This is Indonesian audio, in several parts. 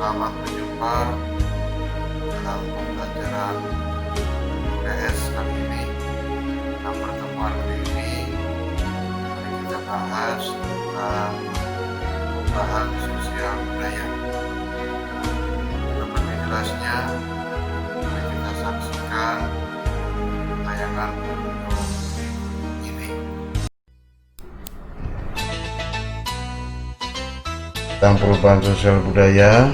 Selamat berjumpa dalam pembelajaran PS kali ini. Dalam pertemuan kali ini, mari kita bahas tentang perubahan sosial budaya. Untuk lebih jelasnya, mari kita saksikan tayangan video ini. Tentang perubahan sosial budaya,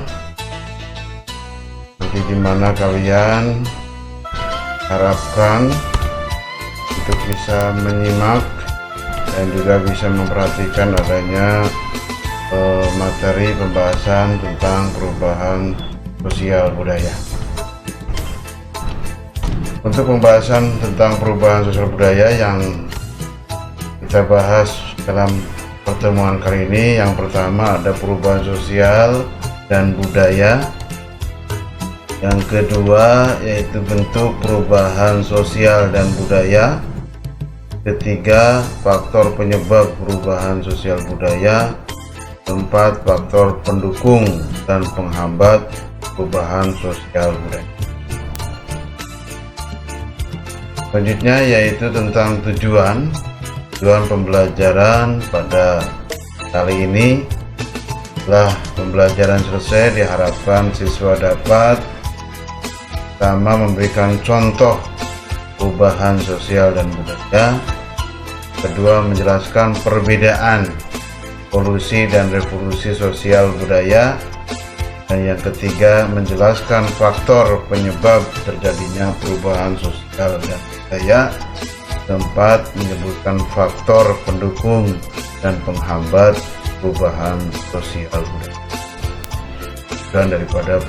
nanti dimana kalian harapkan untuk bisa menyimak dan juga bisa memperhatikan adanya materi pembahasan tentang perubahan sosial budaya. Untuk pembahasan tentang perubahan sosial budaya yang kita bahas dalam pertemuan kali ini, yang pertama ada perubahan sosial dan budaya. Yang kedua yaitu bentuk perubahan sosial dan budaya. Ketiga, faktor penyebab perubahan sosial budaya. Keempat, faktor pendukung dan penghambat perubahan sosial budaya. Selanjutnya yaitu tentang tujuan pembelajaran pada kali ini. Setelah pembelajaran selesai, diharapkan siswa dapat pertama memberikan contoh perubahan sosial dan budaya, kedua menjelaskan perbedaan evolusi dan revolusi sosial budaya, dan yang ketiga menjelaskan faktor penyebab terjadinya perubahan sosial dan budaya. Keempat, menyebutkan faktor pendukung dan penghambat perubahan sosial budaya. Dan daripada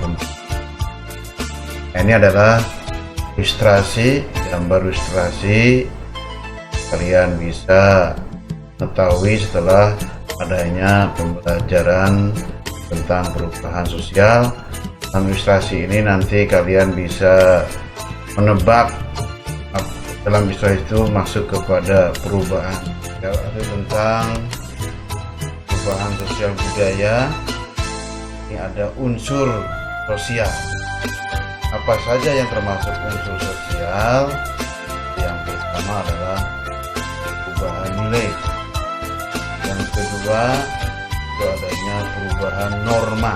ini adalah ilustrasi, gambar ilustrasi. Kalian bisa mengetahui setelah adanya pembelajaran tentang perubahan sosial. Dalam ilustrasi ini nanti kalian bisa menebak dalam istilah itu masuk kepada perubahan tentang perubahan sosial budaya. Ini ada unsur sosial. Apa saja yang termasuk unsur sosial? Yang pertama adalah perubahan nilai. Yang kedua itu adanya perubahan norma.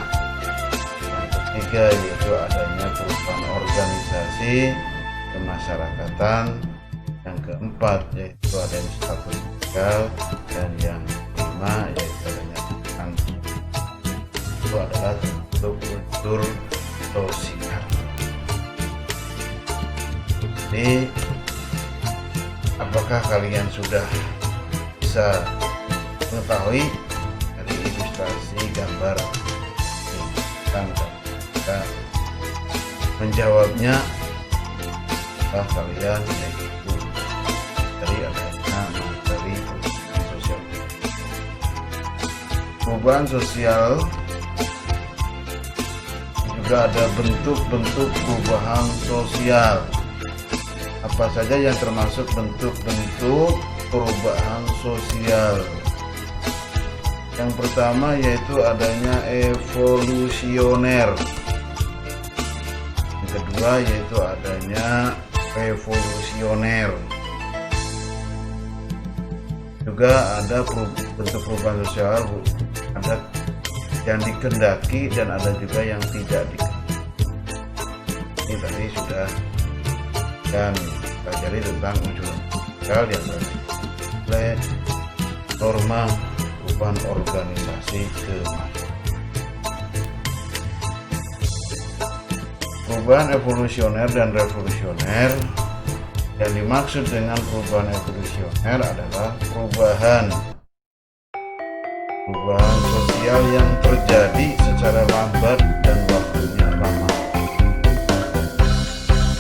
Yang ketiga yaitu adanya perubahan organisasi kemasyarakatan. Yang keempat yaitu adanya status sosial, dan yang kelima yaitu adanya sanksi. Itu adalah termasuk unsur sosial. Jadi, apakah kalian sudah bisa mengetahui dari ilustrasi gambar ini? Kita menjawabnya kalian yaitu dari adanya materi perubahan sosial. Perubahan sosial juga ada bentuk-bentuk perubahan sosial. Apa saja yang termasuk bentuk-bentuk perubahan sosial? Yang pertama yaitu adanya evolusioner. Yang kedua yaitu adanya revolusioner. Juga ada bentuk perubahan sosial, ada yang dikehendaki dan ada juga yang tidak dikehendaki. Ini tadi sudah dan pelajari tentang unsur sosial yang oleh norma perubahan organisasi kemasyarakatan. Perubahan evolusioner dan revolusioner. Yang dimaksud dengan perubahan evolusioner adalah perubahan sosial yang terjadi secara lambat dan waktunya lama.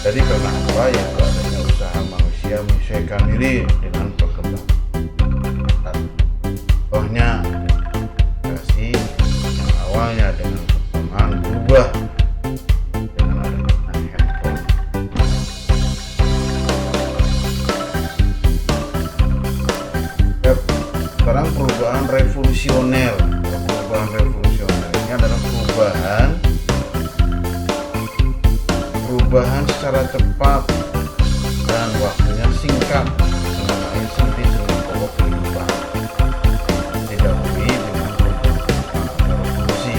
Jadi karena apa? Yaitu adanya usaha manusia menyesuaikan diri dengan perkembangan. Contohnya, komunikasi yang awalnya dengan perkembangan berubah dengan adanya handphone. Sekarang perubahan revolusioner. Perubahan revolusioner ini adalah perubahan perubahan secara cepat dan waktunya singkat mengenai sendi-sendi pokok kehidupan. Didahului dengan revolusi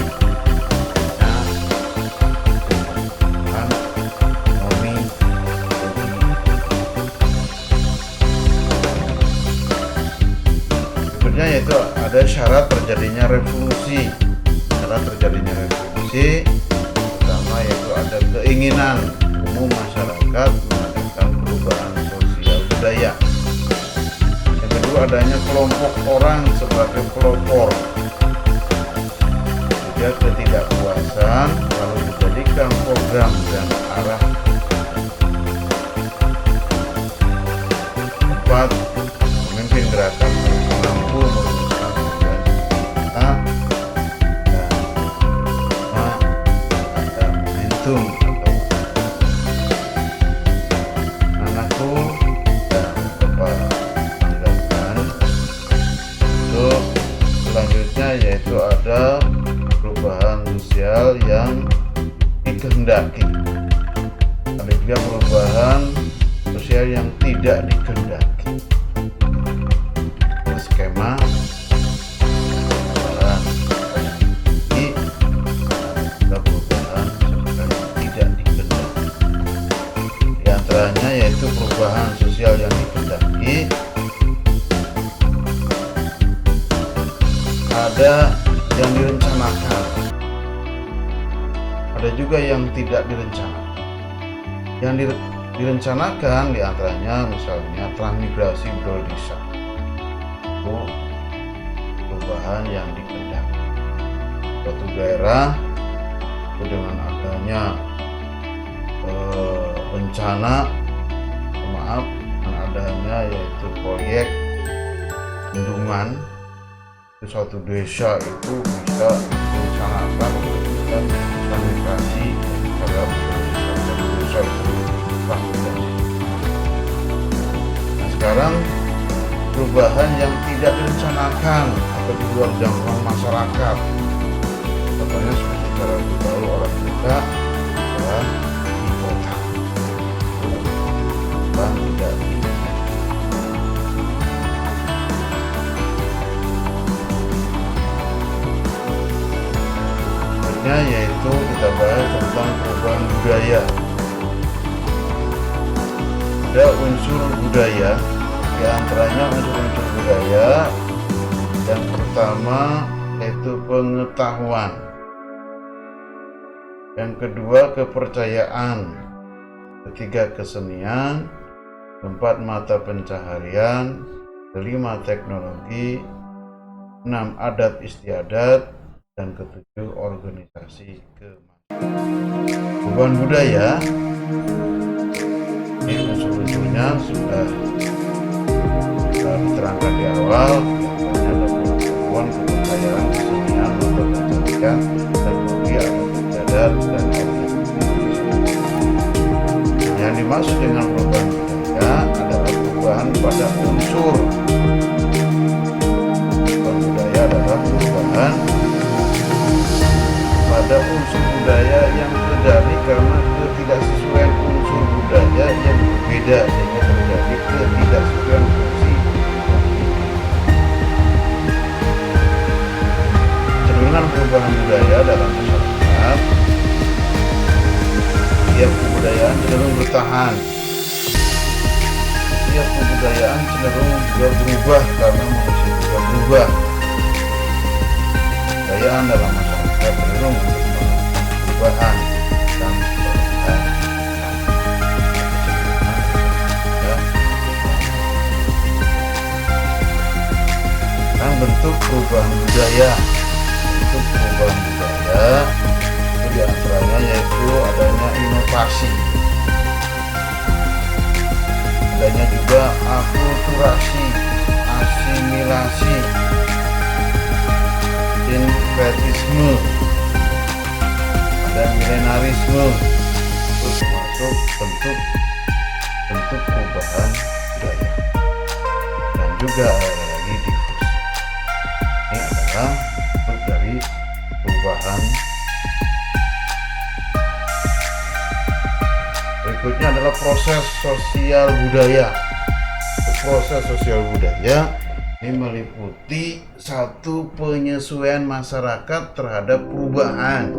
berikutnya, yaitu ada syarat terjadinya revolusi. Syarat terjadinya revolusi pertama yaitu ada keinginan umum masyarakat mengadakan perubahan sosial budaya. Yang kedua, adanya kelompok orang sebagai pelopor. Ketiga, ketidakpuasan lalu dijadikan program dan arah. Keempat, pemimpin gerakan harus mampu merumuskan tujuan kita. Dan ada momentum atau anakku dan kepala dilakukan. Untuk selanjutnya yaitu ada perubahan sosial yang dikehendaki. Ada juga perubahan sosial yang tidak dikehendaki. Skema perubahan ini ada perubahan sosial yang tidak dikehendaki. Di antaranya yaitu perubahan sosial yang dikehendaki ada yang direncanakan, ada juga yang tidak direncanakan. Yang direncanakan diantaranya misalnya transmigrasi budaya desa, itu perubahan yang dikehendaki. Suatu daerah dengan adanya bencana, dengan adanya yaitu proyek bendungan, suatu desa itu bisa direncanakan untuk bisa transmigrasi terhadap desa itu. Nah, sekarang perubahan yang tidak direncanakan atau di luar jangkauan masyarakat, contohnya seperti cara bergaul orang kita di kota, dan tidak yaitu kita bahas tentang perubahan budaya. Ada unsur budaya, di antaranya unsur-unsur budaya yang pertama yaitu pengetahuan, yang kedua kepercayaan, ketiga kesenian, keempat mata pencaharian, kelima teknologi, enam adat istiadat, dan ketujuh organisasi kemanusiaan. Perubahan budaya ini unsur-unsurnya sudah diterangkan di awal. Ada pengetahuan, kepercayaan, kesenian, mata pencaharian, teknologi, adat istiadat, dan organisasi. Yang dimaksud dengan perubahan budaya adalah perubahan pada unsur. Perubahan budaya adalah perubahan pada unsur budaya yang terjadi karena ketidaksesuaian unsur budaya yang berbeda sehingga terjadi ketidaksesuaian fungsi. Cenderungan perubahan budaya dalam masyarakat, setiap kebudayaan cenderung bertahan. Setiap kebudayaan cenderung juga berubah karena manusia juga berubah. Kebudayaan dalam masyarakat cenderung untuk perubahan dan perubahan. Dan bentuk perubahan budaya, bentuk perubahan budaya itu diantaranya yaitu adanya inovasi, adanya juga akulturasi, asimilasi, sinkretisme, ada milenarisme, terus masuk bentuk perubahan budaya, dan juga ada lagi difusi. Ini adalah bentuk dari perubahan Berikutnya adalah proses sosial budaya. Proses sosial budaya ini meliputi satu, penyesuaian masyarakat terhadap perubahan.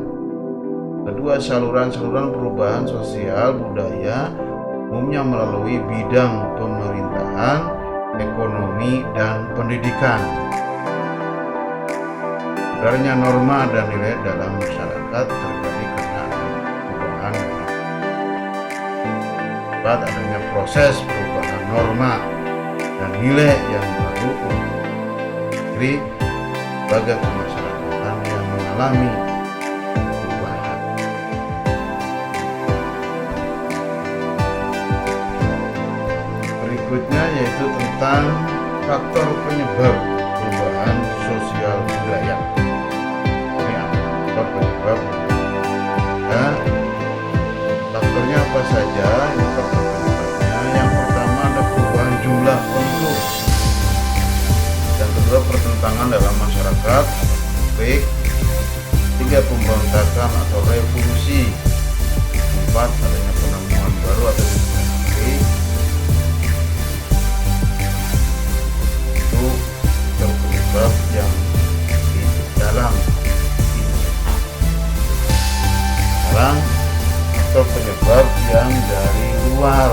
Kedua, saluran-saluran perubahan sosial budaya umumnya melalui bidang pemerintahan, ekonomi, dan pendidikan. Sebenarnya norma dan nilai dalam masyarakat terjadi karena perubahan. Saat adanya proses perubahan norma dan nilai yang baru untuk diri sebagai pemasyarakatan yang mengalami perubahan. Berikutnya yaitu tentang faktor penyebab perubahan sosial budaya. Ini faktor penyebab ya. Faktornya apa saja? Ini faktor penyebabnya. Yang pertama ada perubahan jumlah penduduk. Yang kedua, pertentangan dalam masyarakat. Baik. Tiga, pemberontakan atau revolusi. Empat, adanya penemuan baru atau diskresi. Itu faktor penyebab yang di dalam ini. Sekarang faktor penyebab yang dari luar.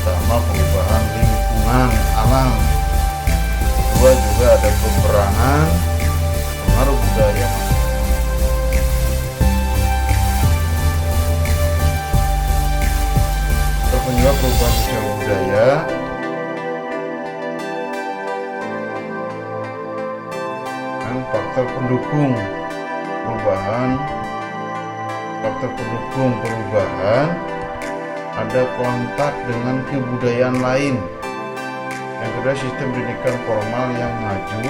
Pertama, perubahan lingkungan alam. Kedua, juga ada peperangan, pengaruh budaya. Faktor penyebab perubahan sosial budaya dan faktor pendukung perubahan. Faktor pendukung perubahan ada kontak dengan kebudayaan lain. Yang kedua, sistem pendidikan formal yang maju,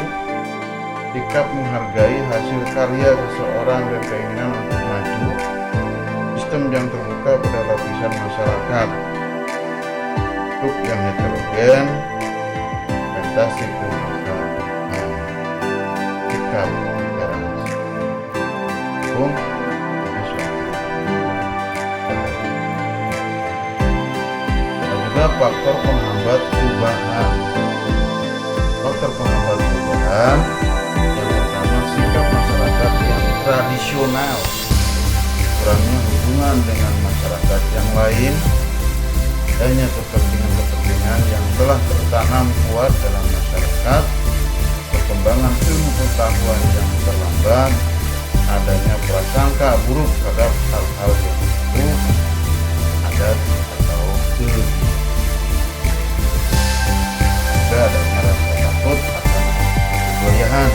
sikap menghargai hasil karya seseorang dan keinginan untuk maju, sistem yang terbuka pada lapisan masyarakat, grup yang heterogen, orientasi kemasyarakatan, sikap toleransi, hukum, faktor penghambat perubahan. Faktor penghambat perubahan yang pertama, sikap masyarakat yang tradisional, kurangnya hubungan dengan masyarakat yang lain, adanya kepentingan-kepentingan yang telah tertanam kuat dalam masyarakat, perkembangan ilmu pengetahuan yang terlambat, adanya prasangka buruk terhadap hal-hal yang baru, adat atau kebiasaan. Adanya rasa takut akan kebudayahan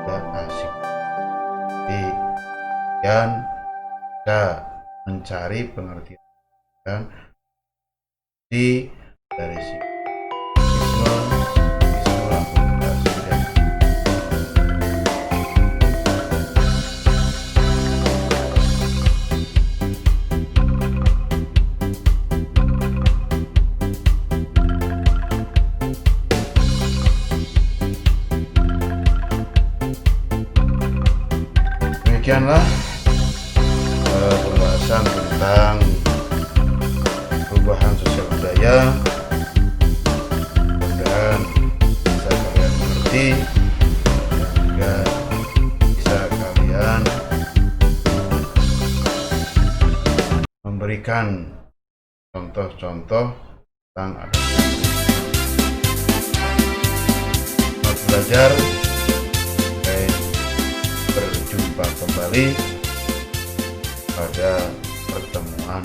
dan asik dan kita mencari pengertian dari psikisme, akomodasi dan demikianlah pembahasan tentang perubahan sosial budaya. Mudah-mudahan bisa kalian mengerti dan juga bisa kalian memberikan contoh-contoh tentang adanya belajar. Berjumpa kembali pada pertemuan